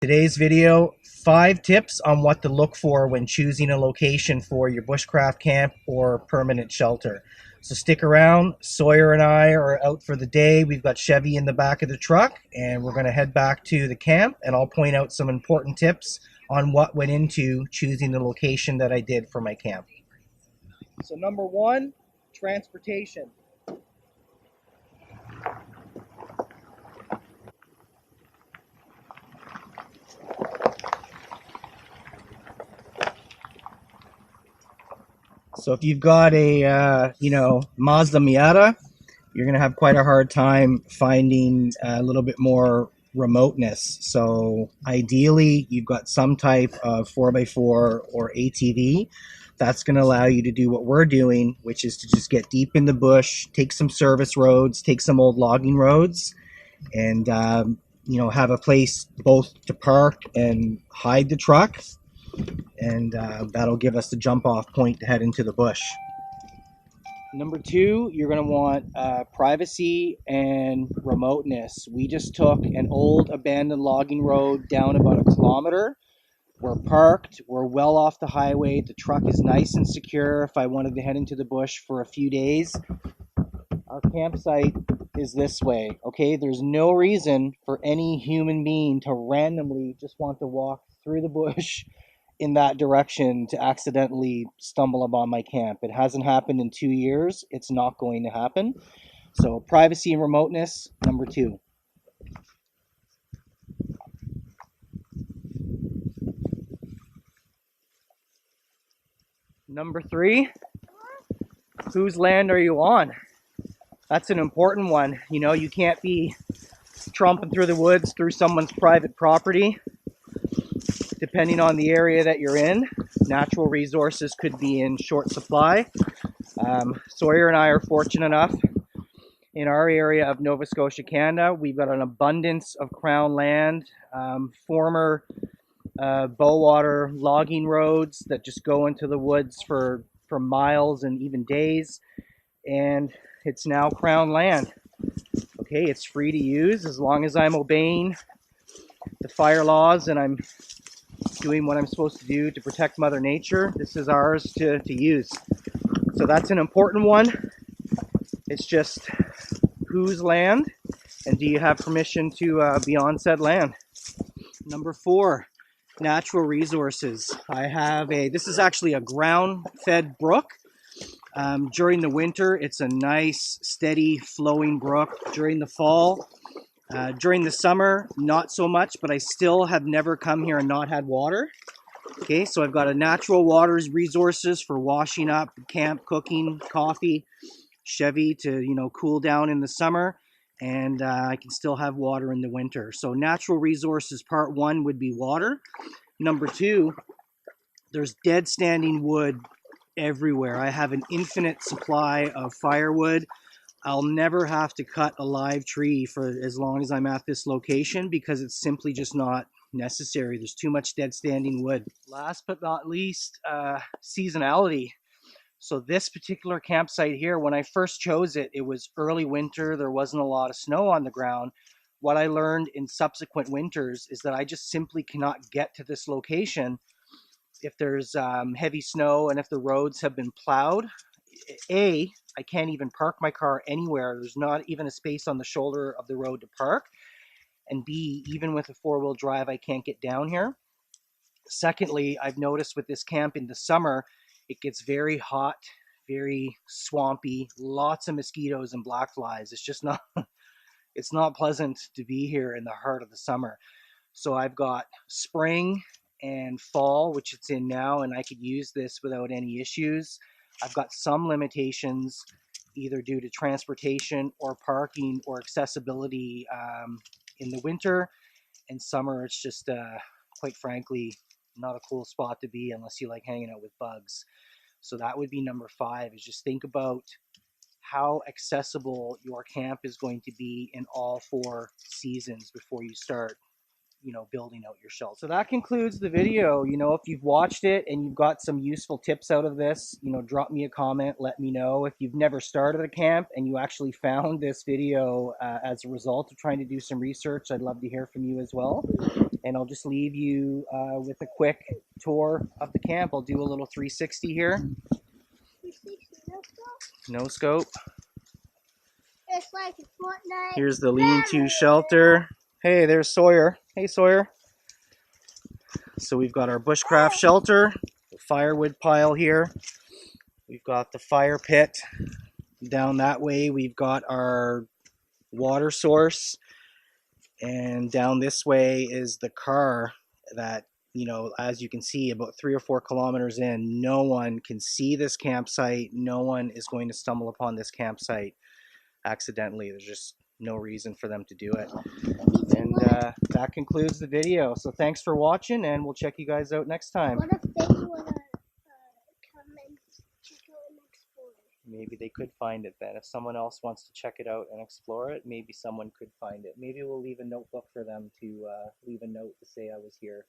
Today's video, 5 tips on what to look for when choosing a location for your bushcraft camp or permanent shelter. So stick around. Sawyer and I are out for the day. We've got Chevy in the back of the truck and we're going to head back to the camp, and I'll point out some important tips on what went into choosing the location that I did for my camp. So number 1, transportation. So if you've got a Mazda Miata, you're going to have quite a hard time finding a little bit more remoteness. So ideally, you've got some type of 4x4 or ATV. That's going to allow you to do what we're doing, which is to just get deep in the bush, take some service roads, take some old logging roads, and have a place both to park and hide the truck, and that'll give us the jump off point to head into the bush. Number 2, you're going to want privacy and remoteness. We just took an old abandoned logging road down about 1 kilometer. We're parked, we're well off the highway, the truck is nice and secure if I wanted to head into the bush for a few days. Our campsite is this way, okay? There's no reason for any human being to randomly just want to walk through the bush in that direction to accidentally stumble upon my camp. It hasn't happened in 2 years. It's not going to happen. So privacy and remoteness, number 2. Number 3, whose land are you on? That's an important one. You know, you can't be tromping through the woods through someone's private property. Depending on the area that you're in, natural resources could be in short supply. Sawyer and I are fortunate enough in our area of Nova Scotia, Canada. We've got an abundance of crown land, former Bowater logging roads that just go into the woods for miles and even days, and it's now crown land. Okay, it's free to use as long as I'm obeying the fire laws and I'm doing what I'm supposed to do to protect Mother Nature. This is ours to use. So that's an important one. It's just whose land, and do you have permission to be on said land? Number 4, natural resources. This is actually a ground-fed brook. During the winter, it's a nice, steady, flowing brook. During the fall, during the summer, not so much, but I still have never come here and not had water. Okay, so I've got a natural water resources for washing up, camp, cooking, coffee, Chevy to, cool down in the summer, and I can still have water in the winter. So natural resources, part 1 would be water. Number 2, there's dead standing wood everywhere. I have an infinite supply of firewood. I'll never have to cut a live tree for as long as I'm at this location because it's simply just not necessary. There's too much dead standing wood. Last but not least, seasonality. So this particular campsite here, when I first chose it, it was early winter. There wasn't a lot of snow on the ground. What I learned in subsequent winters is that I just simply cannot get to this location if there's heavy snow and if the roads have been plowed. I can't even park my car anywhere. There's not even a space on the shoulder of the road to park. And B, even with a 4-wheel drive, I can't get down here. Secondly, I've noticed with this camp in the summer, it gets very hot, very swampy, lots of mosquitoes and black flies. It's just not, it's not pleasant to be here in the heart of the summer. So I've got spring and fall, which it's in now, and I could use this without any issues. I've got some limitations, either due to transportation or parking or accessibility in the winter. In summer, it's just, quite frankly, not a cool spot to be unless you like hanging out with bugs. So that would be number 5, is just think about how accessible your camp is going to be in all 4 seasons before you start. building out your shelter. So that concludes the video. If you've watched it and you've got some useful tips out of this, drop me a comment, let me know. If you've never started a camp and you actually found this video as a result of trying to do some research, I'd love to hear from you as well. And I'll just leave you with a quick tour of the camp. I'll do a little 360 here. 360, No scope. It's like a Fortnite. Here's the lean-to shelter. Hey, there's Sawyer. Hey, Sawyer. So we've got our bushcraft shelter, the firewood pile here. We've got the fire pit. Down that way, we've got our water source. And down this way is the car that, as you can see, about 3 or 4 kilometers in, no one can see this campsite. No one is going to stumble upon this campsite accidentally. There's just no reason for them to do it. And that concludes the video. So thanks for watching, and we'll check you guys out next time. What if they want to come and check out and explore it? Maybe they could find it then. If someone else wants to check it out and explore it, maybe someone could find it. Maybe we'll leave a notebook for them to leave a note to say I was here.